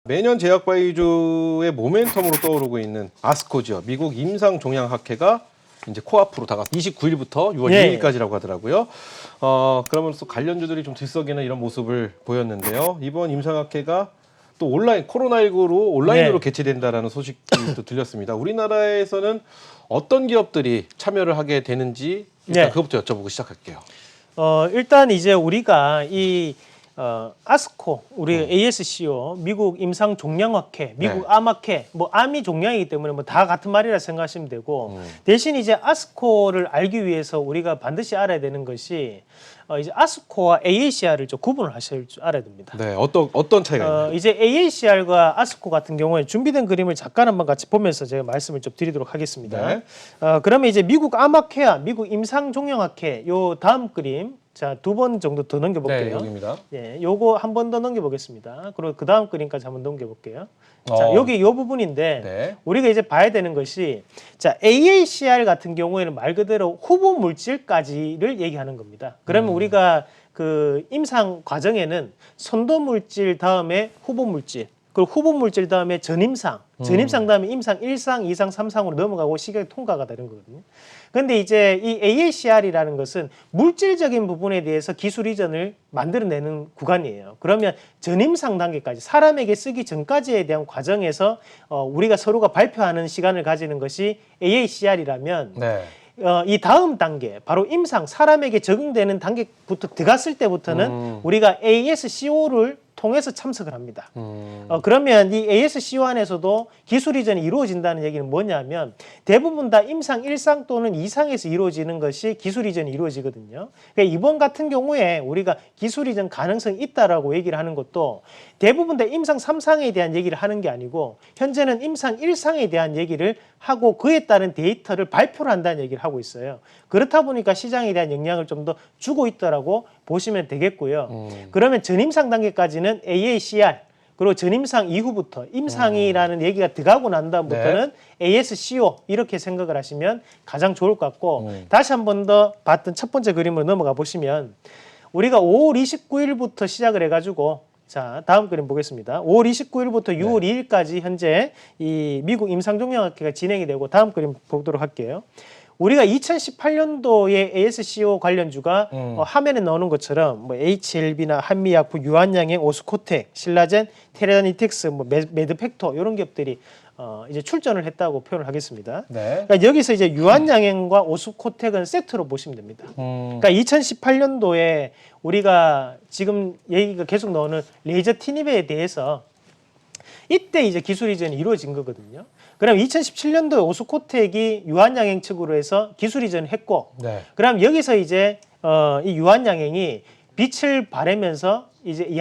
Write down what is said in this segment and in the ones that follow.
매년 제약바이주의 모멘텀으로 떠오르고 있는 아스코지어 미국 임상종양학회가 이제 코앞으로 다가 29일부터 6월 예. 2일까지라고 하더라고요. 그러면서 관련주들이 좀 들썩이는 이런 모습을 보였는데요. 이번 임상학회가 또 온라인 코로나19로 온라인으로 네. 개최된다라는 소식이 또 들렸습니다. 우리나라에서는 어떤 기업들이 참여를 하게 되는지 일단 네. 그것부터 여쭤보고 시작할게요. 일단 이제 우리가 아스코, 우리 ASCO, 미국 임상종양학회, 미국 네. 암학회, 뭐 암이 종양이기 때문에 뭐 다 같은 말이라 생각하시면 되고 대신 이제 아스코를 알기 위해서 우리가 반드시 알아야 되는 것이 이제 아스코와 AACR을 좀 구분을 하실 줄 알아야 됩니다. 네, 어떤 차이가 있나요? 이제 AACR과 아스코 같은 경우에 준비된 그림을 잠깐 한번 같이 보면서 제가 말씀을 좀 드리도록 하겠습니다. 네. 그러면 이제 미국 암학회와 미국 임상종양학회 요 다음 그림 자, 2번 정도 더 네, 넘겨볼게요. 여기입니다. 예, 요거 한 번 더 넘겨보겠습니다. 그리고 그 다음 그림까지 한번 넘겨볼게요. 자, 여기 요 부분인데 네. 우리가 이제 봐야 되는 것이 자, AACR 같은 경우에는 말 그대로 후보 물질까지를 얘기하는 겁니다. 그러면 우리가 그 임상 과정에는 선도 물질 다음에 후보 물질 그리고 후보 물질 다음에 전임상, 전임상 다음에 임상 1상, 2상, 3상으로 넘어가고 시각이 통과가 되는 거거든요. 그런데 이제 이 AACR이라는 것은 물질적인 부분에 대해서 기술 이전을 만들어내는 구간이에요. 그러면 전임상 단계까지 사람에게 쓰기 전까지에 대한 과정에서 우리가 서로가 발표하는 시간을 가지는 것이 AACR이라면 네. 이 다음 단계, 바로 임상, 사람에게 적용되는 단계부터 들어갔을 때부터는 우리가 ASCO를 통해서 참석을 합니다. 그러면 이 ASCO 안에서도 기술 이전이 이루어진다는 얘기는 뭐냐면 대부분 다 임상 1상 또는 2상에서 이루어지는 것이 기술 이전이 이루어지거든요. 그러니까 이번 같은 경우에 우리가 기술 이전 가능성이 있다라고 얘기를 하는 것도 대부분 다 임상 3상에 대한 얘기를 하는 게 아니고 현재는 임상 1상에 대한 얘기를 하고 그에 따른 데이터를 발표를 한다는 얘기를 하고 있어요. 그렇다 보니까 시장에 대한 영향을 좀 더 주고 있다라고 보시면 되겠고요. 그러면 전임상 단계까지는 AACR 그리고 전임상 이후부터 임상이라는 얘기가 들어가고 난 다음부터는 ASCO 이렇게 생각을 하시면 가장 좋을 것 같고 다시 한 번 더 봤던 첫 번째 그림으로 넘어가 보시면 우리가 5월 29일부터 시작을 해가지고 자, 다음 그림 보겠습니다. 5월 29일부터 6월 2일까지 현재 이 미국 임상종양학회가 진행이 되고 다음 그림 보도록 할게요. 우리가 2018년도에 ASCO 관련주가 화면에 나오는 것처럼 뭐 HLB나 한미약품, 유한양행, 오스코텍, 신라젠, 테라니틱스, 뭐 매드팩토 이런 기업들이 이제 출전을 했다고 표현을 하겠습니다. 네. 그러니까 여기서 이제 유한양행과 오스코텍은 세트로 보시면 됩니다. 그러니까 2018년도에 우리가 지금 얘기가 계속 나오는 레이저 티닙에 대해서 이때 이제 기술 이전이 이루어진 거거든요. 그럼 2017년도에 오스코텍이 유한양행 측으로 해서 기술 이전을 했고, 네. 그럼 여기서 이제 이 유한양행이 빛을 발하면서 이제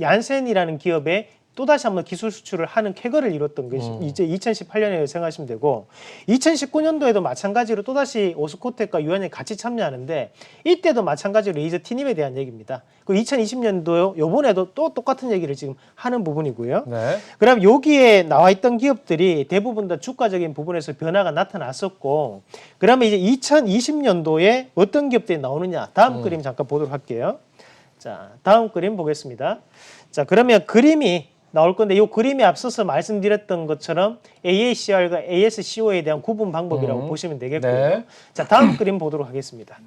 얀센이라는 기업에 또다시 한번 기술 수출을 하는 쾌거를 이뤘던 것이 이제 2018년에 생각하시면 되고 2019년도에도 마찬가지로 또다시 오스코텍과 유한양이 같이 참여하는데 이때도 마찬가지로 레이저 티닙에 대한 얘기입니다. 그리고 2020년도 요번에도 또 똑같은 얘기를 지금 하는 부분이고요. 네. 그럼 여기에 나와 있던 기업들이 대부분 다 주가적인 부분에서 변화가 나타났었고 그러면 이제 2020년도에 어떤 기업들이 나오느냐 다음 그림 잠깐 보도록 할게요. 자, 다음 그림 보겠습니다. 자, 그러면 그림이 나올 건데 이 그림에 앞서서 말씀드렸던 것처럼 AACR과 ASCO에 대한 구분 방법이라고 보시면 되겠고요. 네. 자, 다음 그림 보도록 하겠습니다.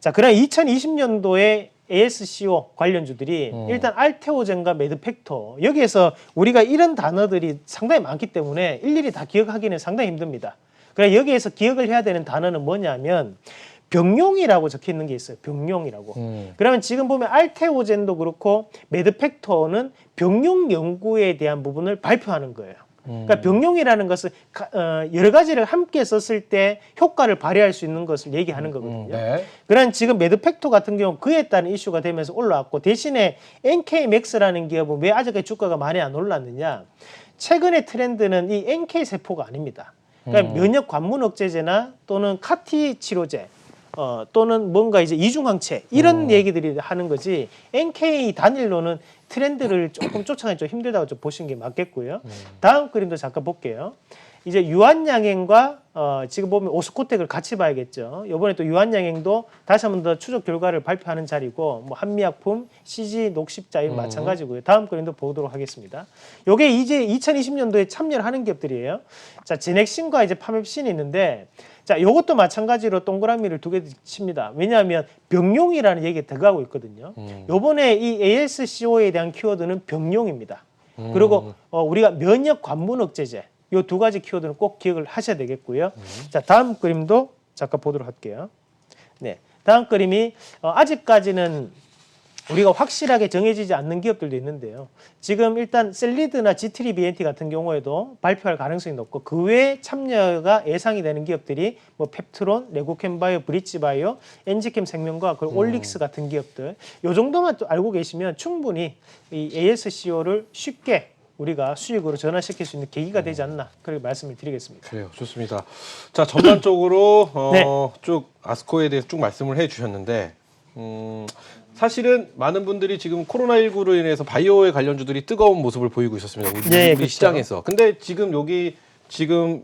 자, 그럼 2020년도에 ASCO 관련주들이 일단 알테오젠과 매드팩토 여기에서 우리가 이런 단어들이 상당히 많기 때문에 일일이 다 기억하기는 상당히 힘듭니다. 그래 여기에서 기억을 해야 되는 단어는 뭐냐면 병용이라고 적혀 있는 게 있어요. 병용이라고. 그러면 지금 보면 알테오젠도 그렇고 매드팩토는 병용 연구에 대한 부분을 발표하는 거예요. 그러니까 병용이라는 것은 여러 가지를 함께 썼을 때 효과를 발휘할 수 있는 것을 얘기하는 거거든요. 네. 그런 지금 매드팩토 같은 경우 그에 따른 이슈가 되면서 올라왔고 대신에 NK맥스라는 기업은 왜 아직까지 주가가 많이 안 올랐느냐? 최근의 트렌드는 이 NK 세포가 아닙니다. 그러니까 면역 관문 억제제나 또는 카티 치료제 또는 뭔가 이제 이중항체 이런 얘기들이 하는 거지 NK 단일로는 트렌드를 조금 쫓아가기 좀 힘들다고 좀 보시는 게 맞겠고요. 다음 그림도 잠깐 볼게요. 이제 유한양행과 지금 보면 오스코텍을 같이 봐야겠죠. 이번에 또 유한양행도 다시 한 번 더 추적 결과를 발표하는 자리고, 뭐 한미약품, CG 녹십자인 마찬가지고요. 다음 그림도 보도록 하겠습니다. 요게 이제 2020년도에 참여를 하는 기업들이에요. 자, 제넥신과 이제 파맵신이 있는데, 자, 요것도 마찬가지로 동그라미를 두 개 칩니다. 왜냐하면 병용이라는 얘기가 들어가고 있거든요. 요번에 이 ASCO에 대한 키워드는 병용입니다. 그리고 우리가 면역 관문 억제제, 요 두 가지 키워드는 꼭 기억을 하셔야 되겠고요. 자, 다음 그림도 잠깐 보도록 할게요. 네, 다음 그림이 아직까지는 우리가 확실하게 정해지지 않는 기업들도 있는데요. 지금 일단 셀리드나 G3BNT 같은 경우에도 발표할 가능성이 높고, 그 외에 참여가 예상이 되는 기업들이 뭐 펩트론, 레고캠바이오, 브릿지바이오, 엔지캠 생명과학, 그리고 올릭스 같은 기업들. 요 정도만 또 알고 계시면 충분히 이 ASCO를 쉽게 우리가 수익으로 전환시킬 수 있는 계기가 되지 않나, 그렇게 말씀을 드리겠습니다. 그래요. 좋습니다. 자, 전반적으로 네. 쭉 아스코에 대해서 쭉 말씀을 해주셨는데, 사실은 많은 분들이 지금 코로나19로 인해서 바이오의 관련주들이 뜨거운 모습을 보이고 있었습니다. 우리 네, 그렇죠. 시장에서. 근데 지금 여기 지금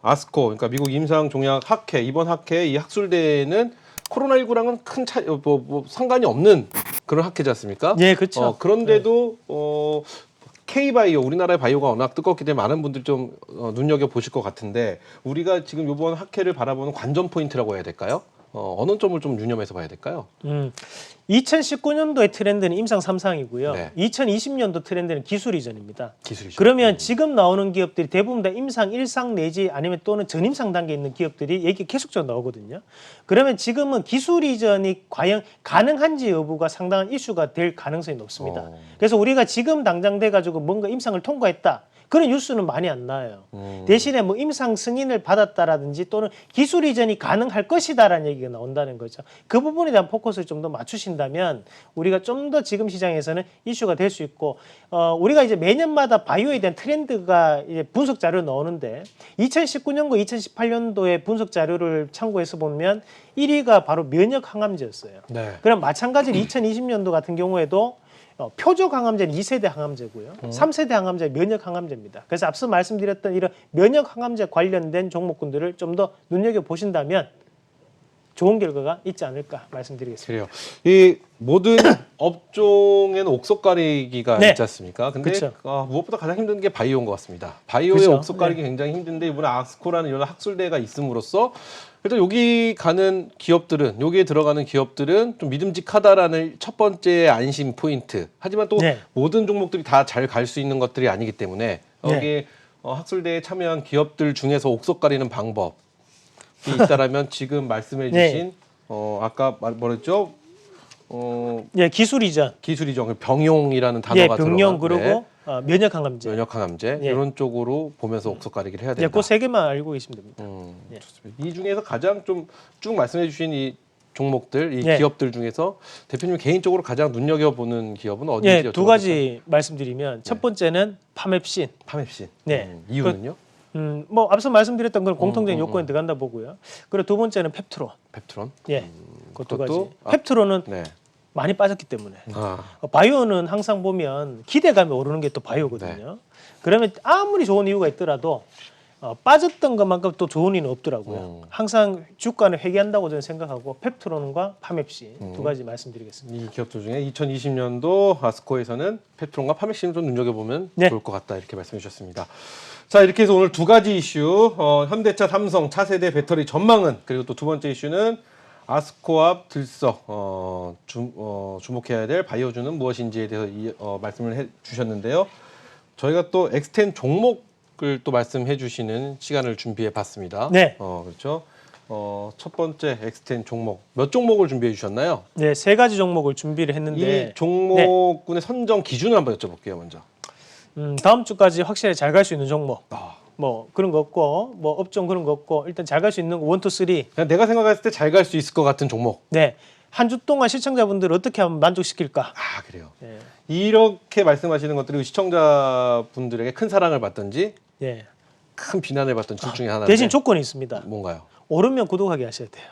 아스코, 그러니까 미국 임상종약학회, 이번 학회 이 학술대회는 코로나19랑은 큰 상관이 없는 그런 학회지 않습니까? 네, 그렇죠. 그런데도 K바이오, 우리나라의 바이오가 워낙 뜨겁기 때문에 많은 분들이 좀 눈여겨 보실 것 같은데, 우리가 지금 이번 학회를 바라보는 관전 포인트라고 해야 될까요? 어느 점을 좀 유념해서 봐야 될까요? 2019년도의 트렌드는 임상 3상이고요. 네. 2020년도 트렌드는 기술 이전입니다. 기술 이전. 그러면 지금 나오는 기업들이 대부분 다 임상 1상 내지 아니면 또는 전임상 단계에 있는 기업들이 얘기 계속적으로 나오거든요. 그러면 지금은 기술 이전이 과연 가능한지 여부가 상당한 이슈가 될 가능성이 높습니다. 그래서 우리가 지금 당장 돼가지고 뭔가 임상을 통과했다, 그런 뉴스는 많이 안 나와요. 대신에 뭐 임상 승인을 받았다라든지 또는 기술 이전이 가능할 것이다라는 얘기가 나온다는 거죠. 그 부분에 대한 포커스를 좀 더 맞추신다면 우리가 좀 더 지금 시장에서는 이슈가 될 수 있고, 우리가 이제 매년마다 바이오에 대한 트렌드가 이제 분석 자료를 나오는데, 2019년과 2018년도의 분석 자료를 참고해서 보면 1위가 바로 면역 항암제였어요. 네. 그럼 마찬가지로 2020년도 같은 경우에도 표적 항암제는 2세대 항암제고요. 3세대 항암제는 면역 항암제입니다. 그래서 앞서 말씀드렸던 이런 면역 항암제 관련된 종목군들을 좀 더 눈여겨보신다면 좋은 결과가 있지 않을까 말씀드리겠습니다. 그래요. 이 모든 업종에는 옥석 가리기가 네. 있지 않습니까? 근데 그쵸. 무엇보다 가장 힘든 게 바이오인 것 같습니다. 바이오의 그쵸. 옥석 가리기 굉장히 힘든데, 이번에 아스코라는 이런 학술대회가 있음으로써 일단 여기 가는 기업들은, 여기에 들어가는 기업들은 좀 믿음직하다라는 첫 번째 안심 포인트. 하지만 또 네. 모든 종목들이 다 잘 갈 수 있는 것들이 아니기 때문에 여기에 학술대회에 참여한 기업들 중에서 옥석 가리는 방법이 있다라면 지금 말씀해주신 네. 아까 뭐랬죠? 예, 기술 이전, 기술 이전, 병용이라는 예, 단어가 병용 들어간 그리고 면역 항암제, 면역 항암제 예. 이런 쪽으로 보면서 옥석 가리기를 해야 예, 된다. 그 세 개만 알고 계시면 됩니다. 예. 좋습니다. 이 중에서 가장 좀 쭉 말씀해주신 이 종목들, 이 예. 기업들 중에서 대표님 개인적으로 가장 눈여겨보는 기업은 어딘지 예, 여쭤볼까요? 두 가지 말씀드리면 첫 번째는 파맵신. 파맵신. 네. 이유는요? 뭐 앞서 말씀드렸던 건 공통적인 요건에 들어간다 보고요. 그리고 두 번째는 펩트론. 펩트론. 예, 그 두 가지. 그것도 펩트론은 네. 많이 빠졌기 때문에. 아, 바이오는 항상 보면 기대감이 오르는 게 또 바이오거든요. 그러면 아무리 좋은 이유가 있더라도 빠졌던 것만큼 또 좋은 이유는 없더라고요. 항상 주가는 회귀한다고 저는 생각하고, 펩트론과 파맵신 두 가지 말씀드리겠습니다. 이 기업들 중에 2020년도 아스코에서는 펩트론과 파맵신을 좀 눈여겨보면 네. 좋을 것 같다, 이렇게 말씀해 주셨습니다. 자, 이렇게 해서 오늘 두 가지 이슈, 현대차, 삼성, 차세대 배터리 전망은, 그리고 또 두 번째 이슈는 아스코와 들썩 주목해야 될 바이오주는 무엇인지에 대해서 말씀을 해 주셨는데요. 저희가 또 엑스텐 종목을 또 말씀해 주시는 시간을 준비해 봤습니다. 네. 그렇죠. 첫 번째 엑스텐 종목, 몇 종목을 준비해 주셨나요? 네, 세 가지 종목을 준비를 했는데, 이 종목군의 선정 기준을 한번 여쭤볼게요, 먼저. 다음 주까지 확실히 잘 갈 수 있는 종목. 아, 뭐 그런 거 없고, 뭐 업종 그런 거 없고, 일단 잘 갈 수 있는 1, 2, 3. 그냥 내가 생각했을 때 잘 갈 수 있을 것 같은 종목. 네, 한 주 동안 시청자분들 어떻게 하면 만족시킬까? 아, 그래요. 예, 이렇게 말씀하시는 것들이 시청자분들에게 큰 사랑을 받든지 예. 큰 비난을 받던 둘 중에 하나인데 대신 조건이 있습니다. 뭔가요? 오르면 구독하게 하셔야 돼요.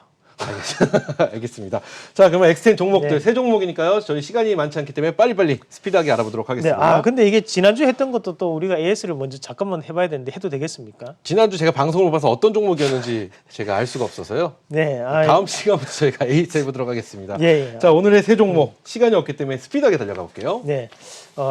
알겠습니다. 자, 그러면 엑스텐 종목들 네. 세 종목이니까요. 저희 시간이 많지 않기 때문에 빨리빨리 스피드하게 알아보도록 네, 하겠습니다. 근데 이게 지난주에 했던 것도 또 우리가 AS를 먼저 잠깐만 해봐야 되는데 해도 되겠습니까? 지난주 제가 방송을 봐서 어떤 종목이었는지 제가 알 수가 없어서요. 네, 다음 시간부터 저희가 에이스 해보도록 하겠습니다. 예. 자, 오늘의 세 종목 시간이 없기 때문에 스피드하게 달려가 볼게요. 네.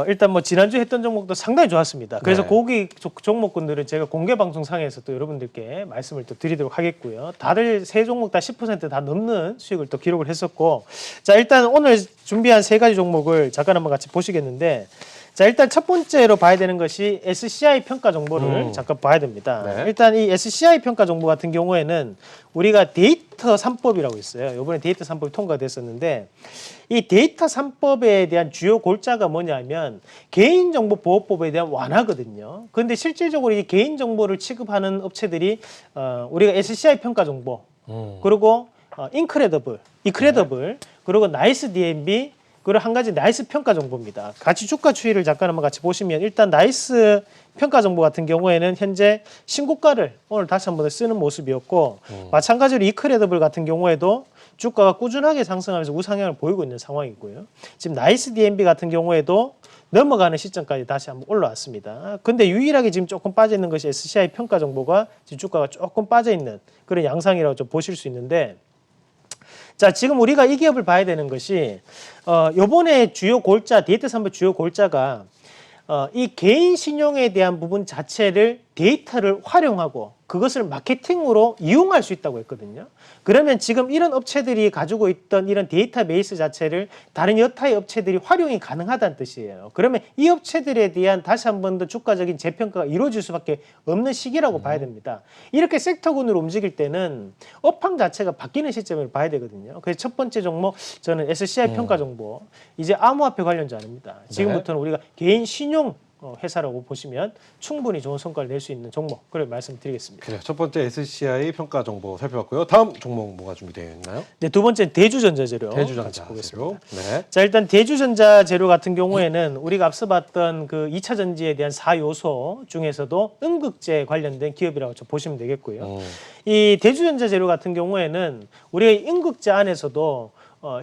일단 뭐 지난주에 했던 종목도 상당히 좋았습니다. 그래서 네. 거기 종목군들은 제가 공개 방송상에서 또 여러분들께 말씀을 또 드리도록 하겠고요. 다들 세 종목 다 10% 넘는 수익을 또 기록을 했었고, 자, 일단 오늘 준비한 세 가지 종목을 잠깐 한번 같이 보시겠는데, 자, 일단 첫 번째로 봐야 되는 것이 SCI 평가 정보를 잠깐 봐야 됩니다. 네. 일단 이 SCI 평가 정보 같은 경우에는 우리가 데이터 3법이라고 있어요. 이번에 데이터 3법이 통과됐었는데, 이 데이터 3법에 대한 주요 골자가 뭐냐면 개인정보보호법에 대한 완화거든요. 그런데 실질적으로 이 개인정보를 취급하는 업체들이 우리가 SCI 평가 정보, 그리고 이크레더블, 그리고 나이스 DNB, 그리고 한 가지 나이스 평가 정보입니다. 같이 주가 추이를 잠깐 한번 같이 보시면 일단 나이스 평가 정보 같은 경우에는 현재 신고가를 오늘 다시 한번 쓰는 모습이었고, 마찬가지로 이크레더블 같은 경우에도 주가가 꾸준하게 상승하면서 우상향을 보이고 있는 상황이고요. 지금 나이스 DNB 같은 경우에도 넘어가는 시점까지 다시 한번 올라왔습니다. 근데 유일하게 지금 조금 빠져 있는 것이 SCI 평가 정보가 지금 주가가 조금 빠져 있는 그런 양상이라고 좀 보실 수 있는데, 자, 지금 우리가 이 기업을 봐야 되는 것이 요번에 주요 골자, 데이터 3법 주요 골자가 이 개인 신용에 대한 부분 자체를 데이터를 활용하고 그것을 마케팅으로 이용할 수 있다고 했거든요. 그러면 지금 이런 업체들이 가지고 있던 이런 데이터베이스 자체를 다른 여타의 업체들이 활용이 가능하다는 뜻이에요. 그러면 이 업체들에 대한 다시 한 번 더 주가적인 재평가가 이루어질 수밖에 없는 시기라고 봐야 됩니다. 이렇게 섹터군으로 움직일 때는 업황 자체가 바뀌는 시점을 봐야 되거든요. 그래서 첫 번째 종목 저는 SCI 평가 정보, 이제 암호화폐 관련주 아닙니다. 지금부터는 우리가 개인 신용 회사라고 보시면 충분히 좋은 성과를 낼 수 있는 종목, 그걸 말씀드리겠습니다. 그래요. 첫 번째 SCI 평가 정보 살펴봤고요. 다음 종목 뭐가 준비되어 있나요? 네, 두 번째 대주전자재료 같이 대주전자 보겠습니다. 네. 자, 일단 대주전자재료 같은 경우에는 우리가 앞서 봤던 그 2차 전지에 대한 4요소 중에서도 음극재 관련된 기업이라고 좀 보시면 되겠고요. 이 대주전자재료 같은 경우에는 우리가 음극재 안에서도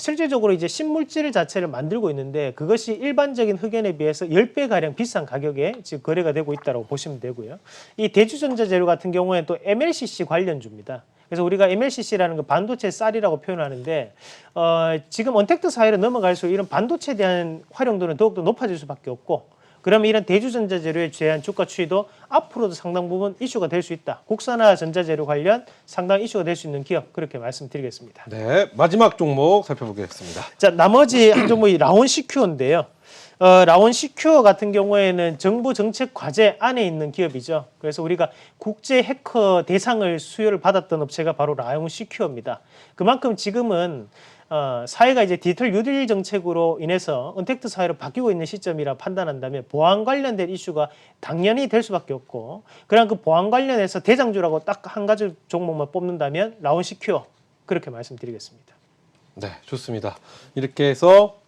실질적으로 이제 신물질 자체를 만들고 있는데 그것이 일반적인 흑연에 비해서 10배 가량 비싼 가격에 지금 거래가 되고 있다고 보시면 되고요. 이 대주전자재료 같은 경우에는 또 MLCC 관련주입니다. 그래서 우리가 MLCC라는 거 반도체 쌀이라고 표현하는데 지금 언택트 사회로 넘어갈수록 이런 반도체에 대한 활용도는 더욱더 높아질 수밖에 없고, 그러면 이런 대주전자재료에 대한 주가 추이도 앞으로도 상당 부분 이슈가 될 수 있다. 국산화 전자재료 관련 상당 이슈가 될 수 있는 기업, 그렇게 말씀드리겠습니다. 네, 마지막 종목 살펴보겠습니다. 자, 나머지 한 종목이 라온시큐어인데요. 라온시큐어 같은 경우에는 정부 정책 과제 안에 있는 기업이죠. 그래서 우리가 국제 해커 대상을 수여를 받았던 업체가 바로 라온시큐어입니다. 그만큼 지금은 사회가 이제 디지털 뉴딜 정책으로 인해서 언택트 사회로 바뀌고 있는 시점이라 판단한다면 보안 관련된 이슈가 당연히 될 수밖에 없고, 그런 그 보안 관련해서 대장주라고 딱 한 가지 종목만 뽑는다면 라온시큐어, 그렇게 말씀드리겠습니다. 네, 좋습니다. 이렇게 해서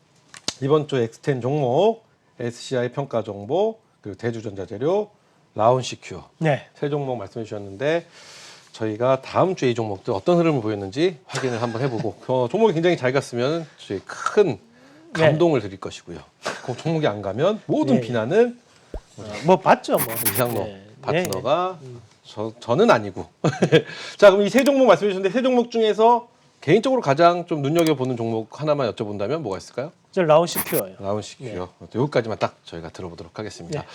이번 주 엑스텐 종목, SCI 평가 정보, 그리고 대주전자재료, 라온시큐어 네. 세 종목 말씀해 주셨는데 저희가 다음 주에 이 종목들 어떤 흐름을 보였는지 확인을 한번 해보고 종목이 굉장히 잘 갔으면 저희 큰 감동을 드릴 것이고요. 그 종목이 안 가면 모든 네. 비난은 뭐 봤죠, 뭐. 이상로 네. 파트너가 저는 아니고. 자, 그럼 이 세 종목 말씀해 주셨는데 세 종목 중에서 개인적으로 가장 좀 눈여겨보는 종목 하나만 여쭤본다면 뭐가 있을까요? 저 라온시큐어예요. 라온시큐어. 여기까지만 딱 저희가 들어보도록 하겠습니다. 네.